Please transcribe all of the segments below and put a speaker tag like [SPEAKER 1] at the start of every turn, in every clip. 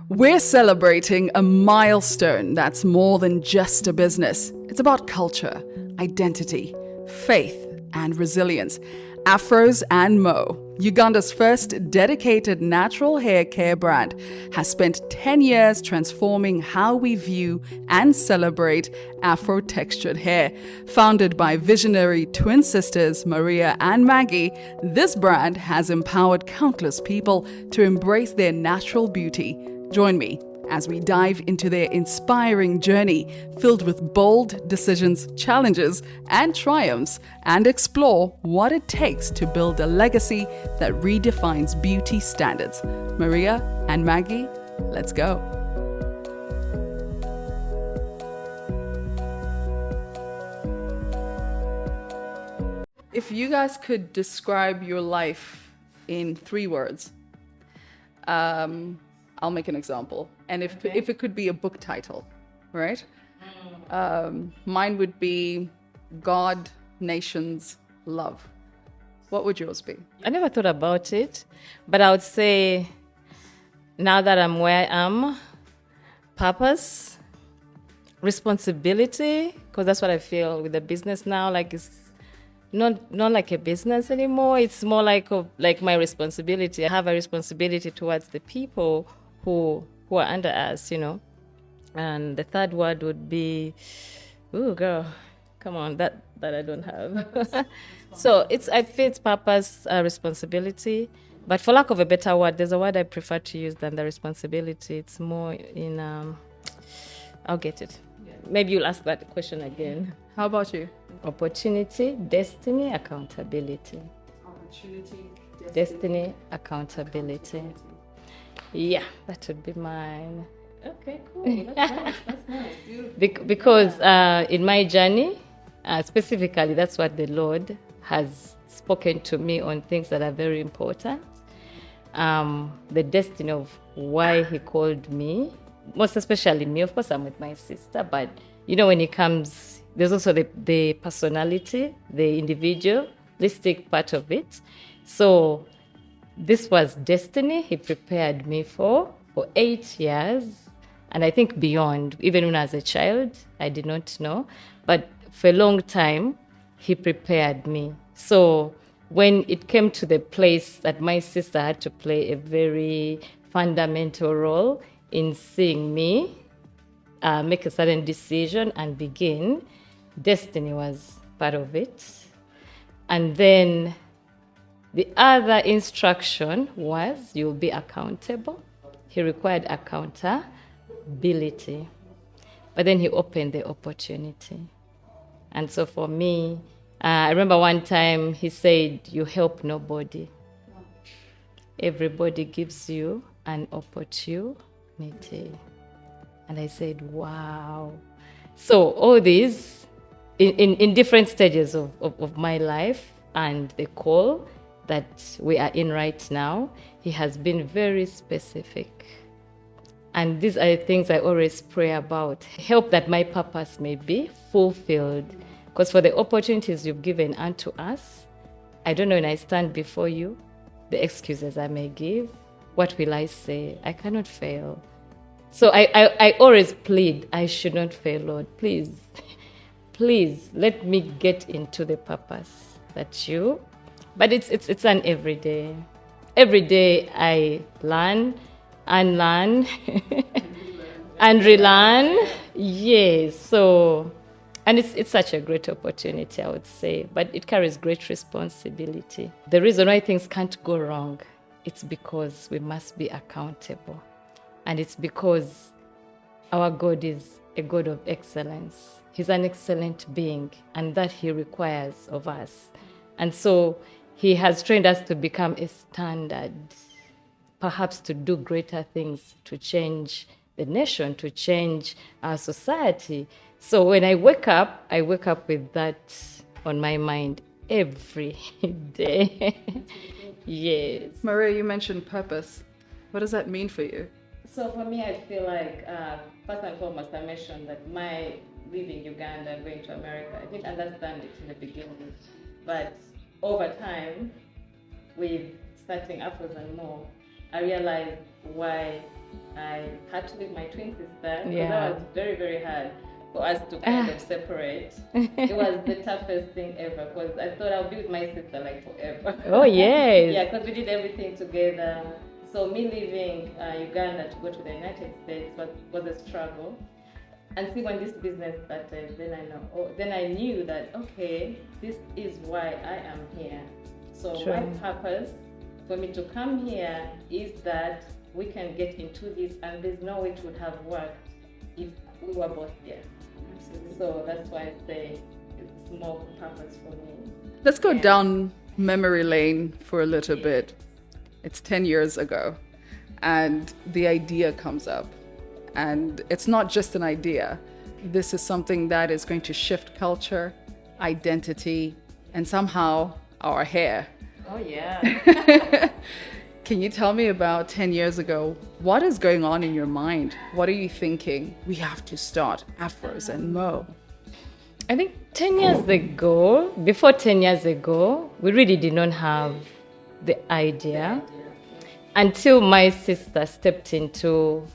[SPEAKER 1] We're celebrating a milestone that's more than just a business. It's about culture, identity, faith, and resilience. Afros and Mo, Uganda's first dedicated natural hair care brand, has spent 10 years transforming how we view and celebrate Afro textured hair. Founded by visionary twin sisters Maria and Maggie, this brand has empowered countless people to embrace their natural beauty. Join me as we dive into their inspiring journey filled with bold decisions, challenges, and triumphs, and explore what it takes to build a legacy that redefines beauty standards. Maria and Maggie, let's go. If you guys could describe your life in 3 words, I'll make an example. And if it could be a book title, right? Mine would be God, Nations, Love. What would yours be?
[SPEAKER 2] I never thought about it, but I would say now that I'm where I am, purpose, responsibility, because that's what I feel with the business now. Like it's not like a business anymore. It's more like my responsibility. I have a responsibility towards the people who are under us, And the third word would be, ooh, girl, come on, that I don't have. So I feel it's purpose, responsibility. But for lack of a better word, there's a word I prefer to use than the responsibility. It's more in, I'll get it. Maybe you'll ask that question again.
[SPEAKER 1] How about you?
[SPEAKER 2] Opportunity, destiny, accountability.
[SPEAKER 1] Opportunity,
[SPEAKER 2] Destiny, accountability. Yeah, that would be mine.
[SPEAKER 1] Okay, cool. That's nice. That's nice. Beautiful.
[SPEAKER 2] Because in my journey, specifically, that's what the Lord has spoken to me on things that are very important. The destiny of why He called me, most especially me. Of course, I'm with my sister, but when it comes, there's also the personality, the individualistic part of it. So this was destiny He prepared me for 8 years. And I think beyond, even when I was a child, I did not know. But for a long time, He prepared me. So when it came to the place that my sister had to play a very fundamental role in seeing me make a certain decision and begin, destiny was part of it. And then the other instruction was you'll be accountable. He required accountability. But then He opened the opportunity. And so for me, I remember one time He said, you help nobody. Everybody gives you an opportunity. And I said, wow. So all these, in different stages of my life and the call that we are in right now, He has been very specific. And these are the things I always pray about. Help that my purpose may be fulfilled. Because for the opportunities You've given unto us, I don't know when I stand before You, the excuses I may give, what will I say? I cannot fail. So I always plead, I should not fail, Lord. Please, please let me get into the purpose that You. But it's an everyday. Every day I learn, unlearn, and relearn. Yes. So, and it's such a great opportunity, I would say, but it carries great responsibility. The reason why things can't go wrong, it's because we must be accountable. And it's because our God is a God of excellence. He's an excellent being, and that He requires of us. And so He has trained us to become a standard, perhaps to do greater things, to change the nation, to change our society. So when I wake up with that on my mind every day. Yes.
[SPEAKER 1] Maria, you mentioned purpose. What does that mean for you?
[SPEAKER 2] So for me, I feel like, first and foremost, I mentioned that my leaving Uganda and going to America, I didn't understand it in the beginning. But over time, with starting AFROS and more, I realized why I had to leave my twin sister.
[SPEAKER 3] Yeah.
[SPEAKER 2] That was very, very hard for us to kind of separate. It was the toughest thing ever because I thought I'll be with my sister like forever.
[SPEAKER 3] Oh, yes.
[SPEAKER 2] Yeah, because we did everything together. So me leaving Uganda to go to the United States was a struggle. And see, when this business started, then I knew that, okay, this is why I am here. So
[SPEAKER 3] True.
[SPEAKER 2] my purpose for me to come here is that we can get into this, and there's no way it would have worked if we were both here. So that's why I say it's more purpose for me.
[SPEAKER 1] Let's go down memory lane for a little bit. It's 10 years ago, and the idea comes up. And it's not just an idea. This is something that is going to shift culture, identity, and somehow our hair.
[SPEAKER 2] Oh, yeah.
[SPEAKER 1] Can you tell me about 10 years ago? What is going on in your mind? What are you thinking? We have to start Afros and Mo.
[SPEAKER 3] I think 10 years ago, before 10 years ago, we really did not have the idea until my sister stepped into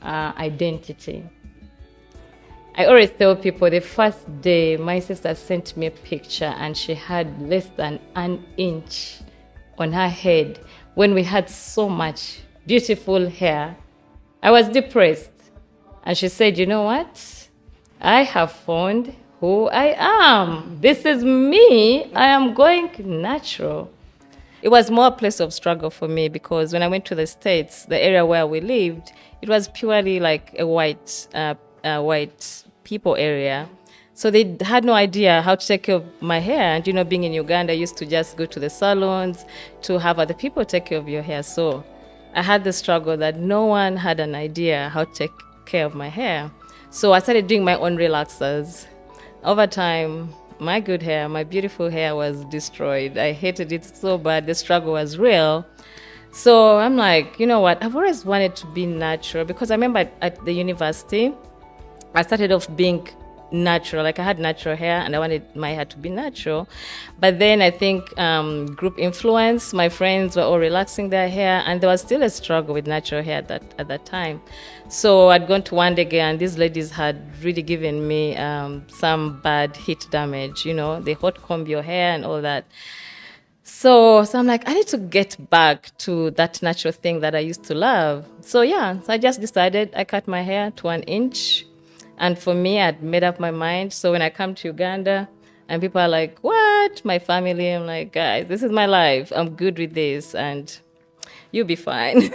[SPEAKER 3] identity. I always tell people the first day my sister sent me a picture and she had less than an inch on her head when we had so much beautiful hair. I was depressed. And she said, you know what? I have found who I am. This is me. I am going natural. It was more a place of struggle for me because when I went to the States, the area where we lived, it was purely like a white people area. So they had no idea how to take care of my hair. And, you know, being in Uganda, I used to just go to the salons to have other people take care of your hair. So I had the struggle that no one had an idea how to take care of my hair. So I started doing my own relaxers. Over time, my good hair, my beautiful hair was destroyed. I hated it so bad. The struggle was real. So I'm like, you know what? I've always wanted to be natural because I remember at the university, I started off being natural. Like I had natural hair and I wanted my hair to be natural. But then I think group influence, my friends were all relaxing their hair and there was still a struggle with natural hair at that time. So I'd gone to one day and these ladies had really given me some bad heat damage, you know, they hot comb your hair and all that. So I'm like, I need to get back to that natural thing that I used to love. So I just decided I cut my hair to 1 inch. And for me, I'd made up my mind. So when I come to Uganda and people are like, what? My family, I'm like, guys, this is my life. I'm good with this and you'll be fine.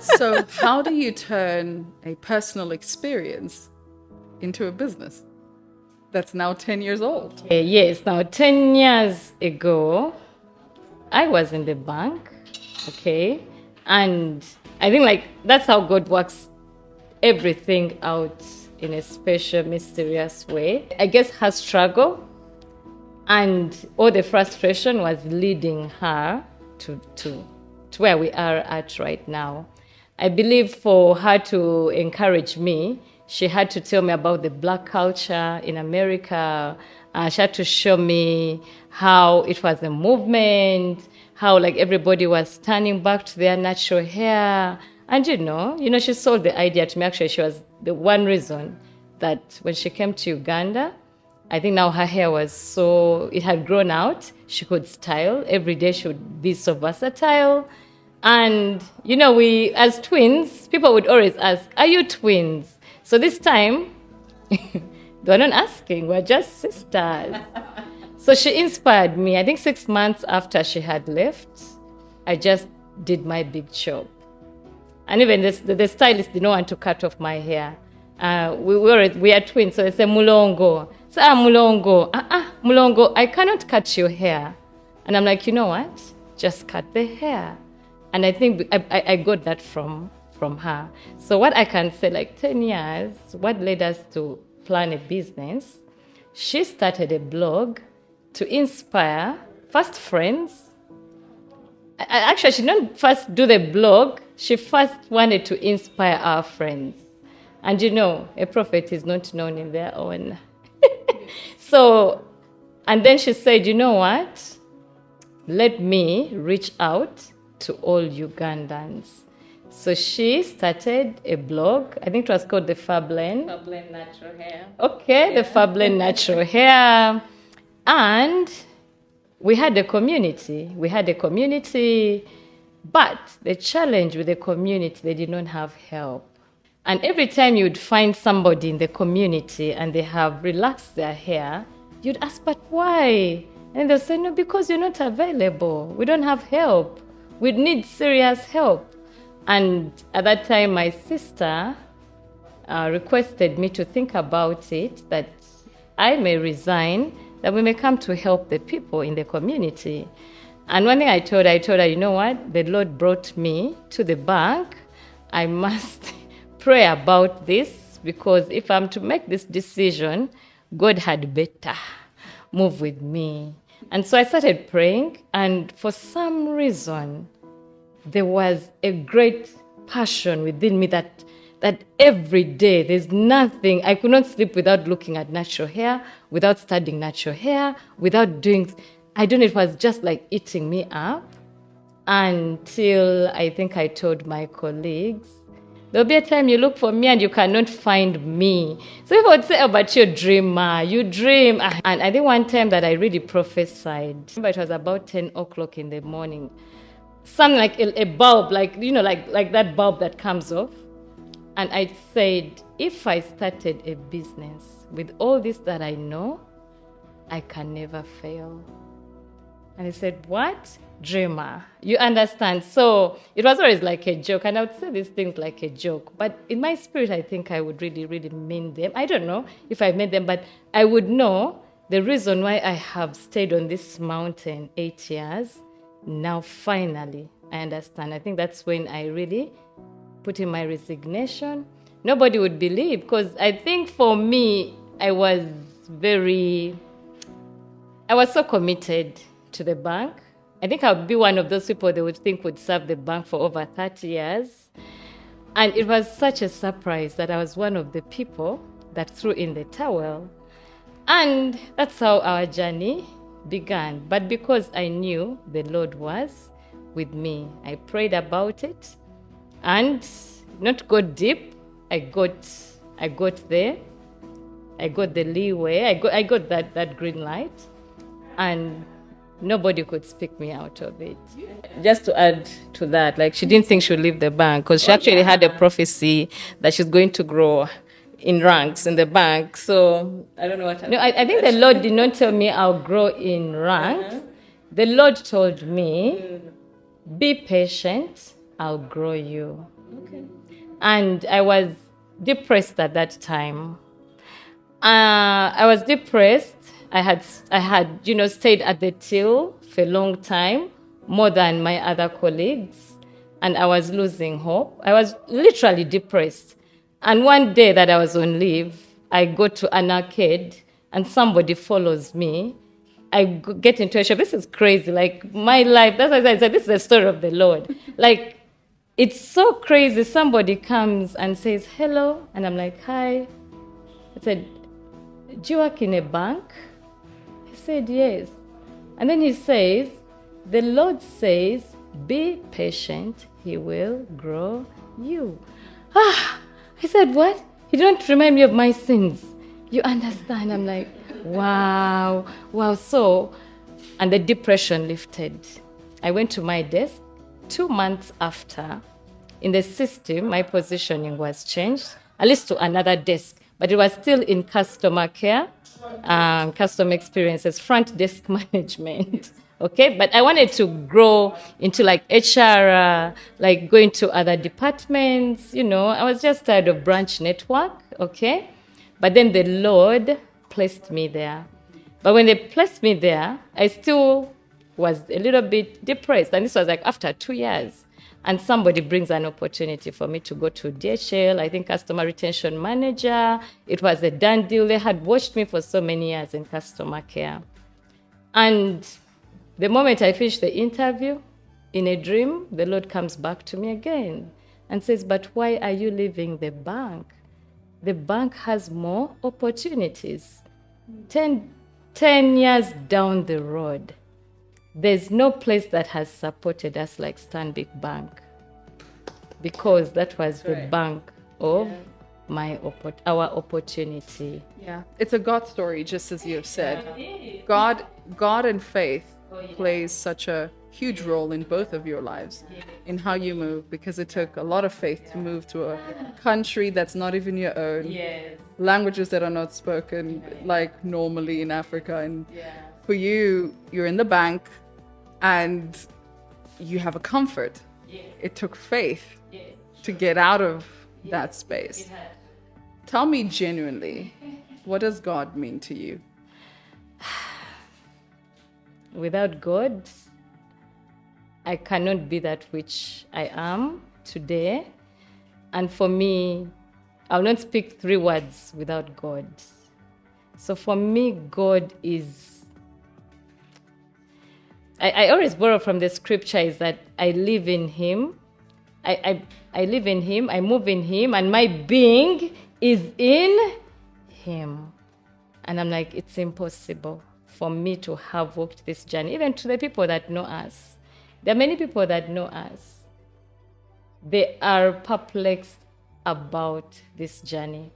[SPEAKER 1] So how do you turn a personal experience into a business that's now 10 years old?
[SPEAKER 3] Yes, now 10 years ago, I was in the bank, okay? And I think like that's how God works everything out in a special, mysterious way. I guess her struggle and all the frustration was leading her to where we are at right now. I believe for her to encourage me, she had to tell me about the Black culture in America. She had to show me how it was a movement, how like everybody was turning back to their natural hair. And you know, she sold the idea to me. Actually, she was the one reason that when she came to Uganda, I think now her hair was it had grown out. She could style. Every day she would be so versatile. And, you know, we, as twins, people would always ask, are you twins? So this time, they were not asking, we're just sisters. So she inspired me. I think 6 months after she had left, I just did my big chop. And even the stylist didn't want to cut off my hair. We are twins, so they say, Mulongo. So, Mulongo. Mulongo, I cannot cut your hair. And I'm like, you know what? Just cut the hair. And I think I got that from her. So what I can say, like 10 years, what led us to plan a business, she started a blog to inspire first friends. Actually, she didn't first do the blog. She first wanted to inspire our friends. And you know, a prophet is not known in their own. So, and then she said, you know what? Let me reach out to all Ugandans. So she started a blog. I think it was called the Fablen.
[SPEAKER 2] Fablen Natural Hair.
[SPEAKER 3] Okay, the Fablen Natural Hair. And we had a community. But the challenge with the community, they did not have help. And every time you'd find somebody in the community and they have relaxed their hair, you'd ask, but why? And they'll say, no, because you're not available. We don't have help. We need serious help. And at that time, my sister requested me to think about it, that I may resign, that we may come to help the people in the community. And one thing I told her, you know what? The Lord brought me to the bank. I must pray about this, because if I'm to make this decision, God had better move with me. And so I started praying, and for some reason, there was a great passion within me that every day, there's nothing, I could not sleep without looking at natural hair, without studying natural hair, without doing, I don't know, it was just like eating me up, until I think I told my colleagues, there'll be a time you look for me and you cannot find me. So people would say, oh, but you're a dreamer, you dream. And I think one time that I really prophesied, but it was about 10 o'clock in the morning, something like a bulb, like, you know, like that bulb that comes off. And I said, if I started a business with all this that I know, I can never fail. And he said, what? Dreamer. You understand? So it was always like a joke. And I would say these things like a joke. But in my spirit, I think I would really, really mean them. I don't know if I meant them, but I would know the reason why I have stayed on this mountain 8 years. Now, finally, I understand. I think that's when I really put in my resignation. Nobody would believe, because I think for me, I was so committed to the bank. I think I would be one of those people they would think would serve the bank for over 30 years. And it was such a surprise that I was one of the people that threw in the towel. And that's how our journey began. But because I knew the Lord was with me, I prayed about it and not go deep. I got there. I got the leeway. I got that green light, and nobody could speak me out of it. Just to add to that, like, she didn't think she would leave the bank, because she actually had a prophecy that she's going to grow in ranks in the bank. So I don't know what. No, I think the Lord did not tell me I'll grow in ranks. The Lord told me, be patient, I'll grow you. Okay. And I was depressed at that time. I was depressed. I had stayed at the till for a long time, more than my other colleagues, and I was losing hope. I was literally depressed. And one day that I was on leave, I go to an arcade, and somebody follows me. I get into a shop. This is crazy. Like, my life, that's why I said this is the story of the Lord. Like, it's so crazy. Somebody comes and says, hello. And I'm like, hi. I said, do you work in a bank? He said, yes. And then he says, the Lord says, be patient. He will grow you. I said, what? You don't remind me of my sins. You understand? I'm like, wow. So, and the depression lifted. I went to my desk. 2 months after, in the system, my positioning was changed, at least to another desk, but it was still in customer care, customer experiences, front desk management. Okay, but I wanted to grow into like HR, like going to other departments. I was just tired of branch network. Okay, but then the Lord placed me there. But when they placed me there, I still was a little bit depressed. And this was like after 2 years. And somebody brings an opportunity for me to go to DHL, I think customer retention manager. It was a done deal. They had watched me for so many years in customer care. And the moment I finished the interview, in a dream, the Lord comes back to me again and says, but why are you leaving the bank? The bank has more opportunities. 10 years down the road, there's no place that has supported us like Stanbic Bank. because that was the
[SPEAKER 1] Right.
[SPEAKER 3] bank of our opportunity.
[SPEAKER 1] Yeah, it's a God story, just as you have said. God and faith plays such a huge role in both of your lives, in how you move, because it took a lot of faith to move to a country that's not even your own,
[SPEAKER 3] Yes.
[SPEAKER 1] languages that are not spoken like normally in Africa, and for you, you're in the bank, and you have a comfort. It took faith to get out of that space. Tell me genuinely, what does God mean to you?
[SPEAKER 3] Without God, I cannot be that which I am today. And for me, I'll not speak 3 words without God. So for me, God is... I always borrow from the scripture is that I live in Him. I live in Him, I move in Him, and my being is in Him. And I'm like, it's impossible for me to have walked this journey, even to the people that know us. There are many people that know us. They are perplexed about this journey.